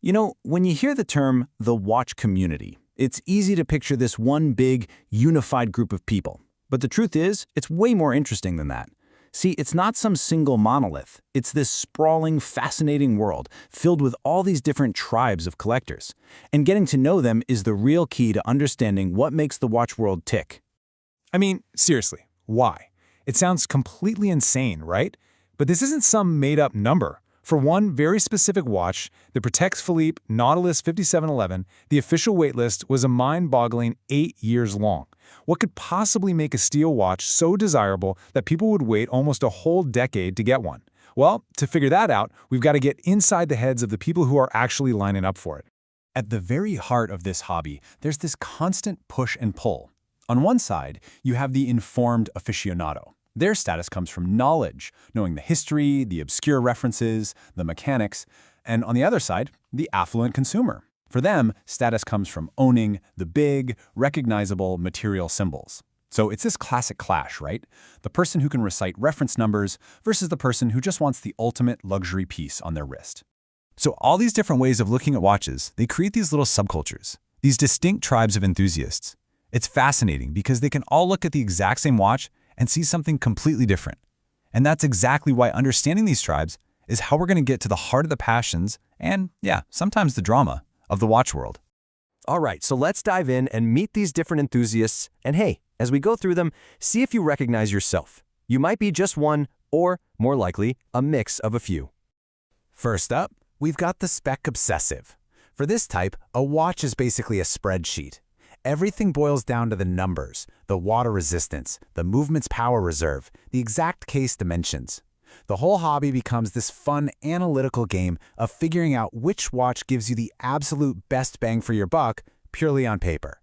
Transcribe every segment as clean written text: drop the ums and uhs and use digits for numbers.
You know, when you hear the term the watch community, it's easy to picture this one big, unified group of people. But the truth is, it's way more interesting than that. See, it's not some single monolith. It's this sprawling, fascinating world filled with all these different tribes of collectors. And getting to know them is the real key to understanding what makes the watch world tick. I mean, seriously, why? It sounds completely insane, right? But this isn't some made-up number. For one very specific watch, the Patek Philippe Nautilus 5711, the official waitlist was a mind-boggling 8 years long. What could possibly make a steel watch so desirable that people would wait almost a whole decade to get one? Well, to figure that out, we've got to get inside the heads of the people who are actually lining up for it. At the very heart of this hobby, there's this constant push and pull. On one side, you have the informed aficionado. Their status comes from knowledge, knowing the history, the obscure references, the mechanics, and on the other side, the affluent consumer. For them, status comes from owning the big, recognizable material symbols. So it's this classic clash, right? The person who can recite reference numbers versus the person who just wants the ultimate luxury piece on their wrist. So all these different ways of looking at watches, they create these little subcultures, these distinct tribes of enthusiasts. It's fascinating because they can all look at the exact same watch and see something completely different. And that's exactly why understanding these tribes is how we're going to get to the heart of the passions and, yeah, sometimes the drama of the watch world. All right, so let's dive in and meet these different enthusiasts. And hey, as we go through them, see if you recognize yourself. You might be just one, or, more likely, a mix of a few. First up, we've got the spec obsessive. For this type, a watch is basically a spreadsheet. Everything boils down to the numbers, the water resistance, the movement's power reserve, the exact case dimensions. The whole hobby becomes this fun analytical game of figuring out which watch gives you the absolute best bang for your buck purely on paper.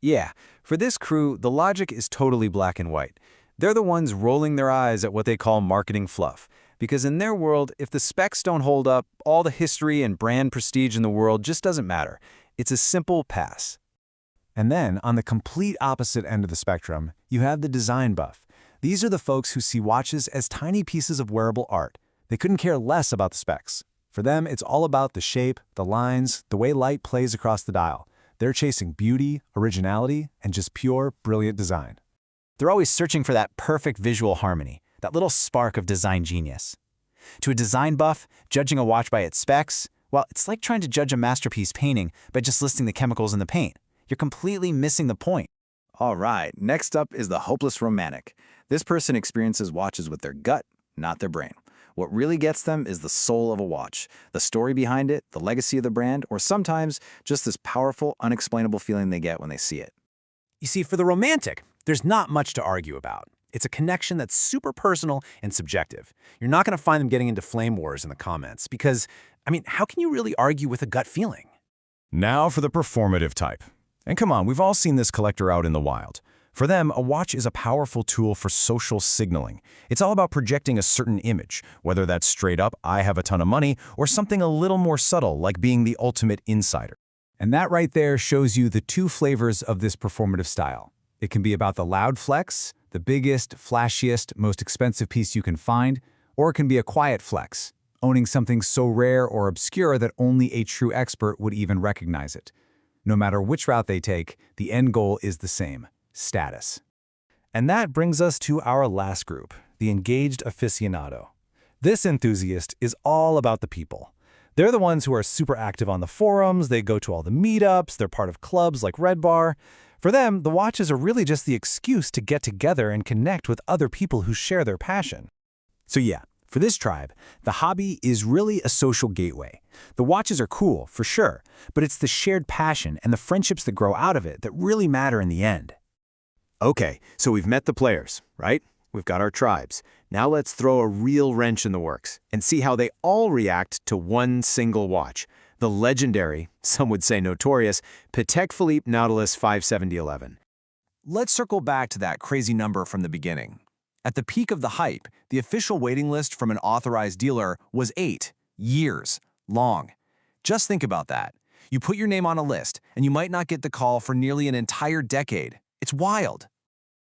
Yeah, for this crew, the logic is totally black and white. They're the ones rolling their eyes at what they call marketing fluff. Because in their world, if the specs don't hold up, all the history and brand prestige in the world just doesn't matter. It's a simple pass. And then, on the complete opposite end of the spectrum, you have the design buff. These are the folks who see watches as tiny pieces of wearable art. They couldn't care less about the specs. For them, it's all about the shape, the lines, the way light plays across the dial. They're chasing beauty, originality, and just pure, brilliant design. They're always searching for that perfect visual harmony, that little spark of design genius. To a design buff, judging a watch by its specs, well, it's like trying to judge a masterpiece painting by just listing the chemicals in the paint. You're completely missing the point. All right, next up is the hopeless romantic. This person experiences watches with their gut, not their brain. What really gets them is the soul of a watch, the story behind it, the legacy of the brand, or sometimes just this powerful, unexplainable feeling they get when they see it. You see, for the romantic, there's not much to argue about. It's a connection that's super personal and subjective. You're not going to find them getting into flame wars in the comments because, I mean, how can you really argue with a gut feeling? Now for the performative type. And come on, we've all seen this collector out in the wild. For them, a watch is a powerful tool for social signaling. It's all about projecting a certain image, whether that's straight up, I have a ton of money, or something a little more subtle, like being the ultimate insider. And that right there shows you the two flavors of this performative style. It can be about the loud flex, the biggest, flashiest, most expensive piece you can find, or it can be a quiet flex, owning something so rare or obscure that only a true expert would even recognize it. No matter which route they take, the end goal is the same: status. And that brings us to our last group, the engaged aficionado. This enthusiast is all about the people. They're the ones who are super active on the forums, they go to all the meetups, they're part of clubs like Red Bar. For them, the watches are really just the excuse to get together and connect with other people who share their passion. So yeah, for this tribe, the hobby is really a social gateway. The watches are cool, for sure, but it's the shared passion and the friendships that grow out of it that really matter in the end. Okay, so we've met the players, right? We've got our tribes. Now let's throw a real wrench in the works and see how they all react to one single watch. The legendary, some would say notorious, Patek Philippe Nautilus 57011. Let's circle back to that crazy number from the beginning. At the peak of the hype, the official waiting list from an authorized dealer was 8 years long. Just think about that. You put your name on a list, and you might not get the call for nearly an entire decade. It's wild.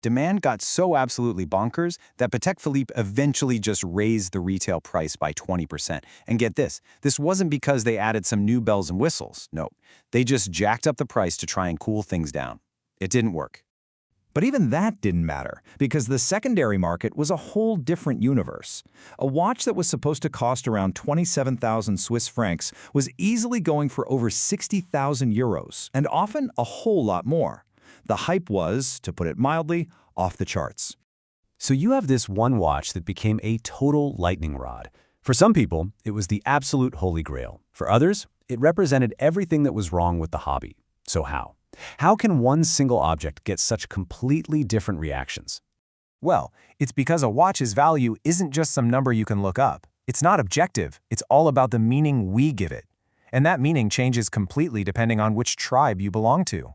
Demand got so absolutely bonkers that Patek Philippe eventually just raised the retail price by 20%. And get this wasn't because they added some new bells and whistles. No, they just jacked up the price to try and cool things down. It didn't work. But even that didn't matter, because the secondary market was a whole different universe. A watch that was supposed to cost around 27,000 Swiss francs was easily going for over 60,000 euros, and often a whole lot more. The hype was, to put it mildly, off the charts. So you have this one watch that became a total lightning rod. For some people, it was the absolute holy grail. For others, it represented everything that was wrong with the hobby. So how? How can one single object get such completely different reactions? Well, it's because a watch's value isn't just some number you can look up. It's not objective. It's all about the meaning we give it. And that meaning changes completely depending on which tribe you belong to.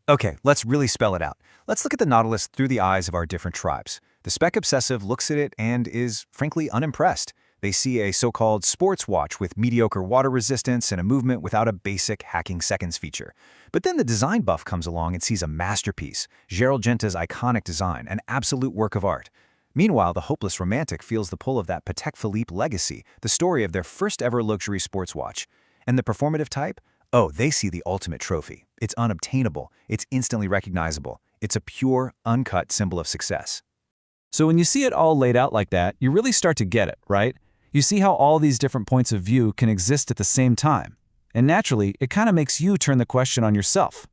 Okay, let's really spell it out. Let's look at the Nautilus through the eyes of our different tribes. The spec obsessive looks at it and is, frankly, unimpressed. They see a so-called sports watch with mediocre water resistance and a movement without a basic hacking seconds feature. But then the design buff comes along and sees a masterpiece, Gerald Genta's iconic design, an absolute work of art. Meanwhile, the hopeless romantic feels the pull of that Patek Philippe legacy, the story of their first ever luxury sports watch. And the performative type? Oh, they see the ultimate trophy. It's unobtainable. It's instantly recognizable. It's a pure, uncut symbol of success. So when you see it all laid out like that, you really start to get it, right? You see how all these different points of view can exist at the same time. And naturally, it kind of makes you turn the question on yourself.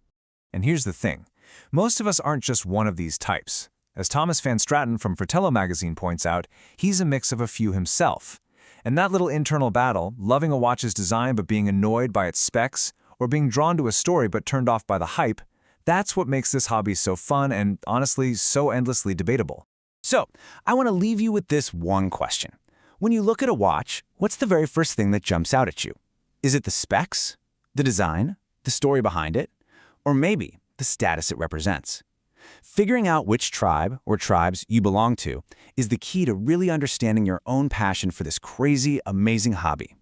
And here's the thing. Most of us aren't just one of these types. As Thomas Van Straten from Fratello magazine points out, he's a mix of a few himself. And that little internal battle, loving a watch's design but being annoyed by its specs, or being drawn to a story but turned off by the hype, that's what makes this hobby so fun and, honestly, so endlessly debatable. So, I want to leave you with this one question. When you look at a watch, what's the very first thing that jumps out at you? Is it the specs, the design, the story behind it, or maybe the status it represents? Figuring out which tribe or tribes you belong to is the key to really understanding your own passion for this crazy, amazing hobby.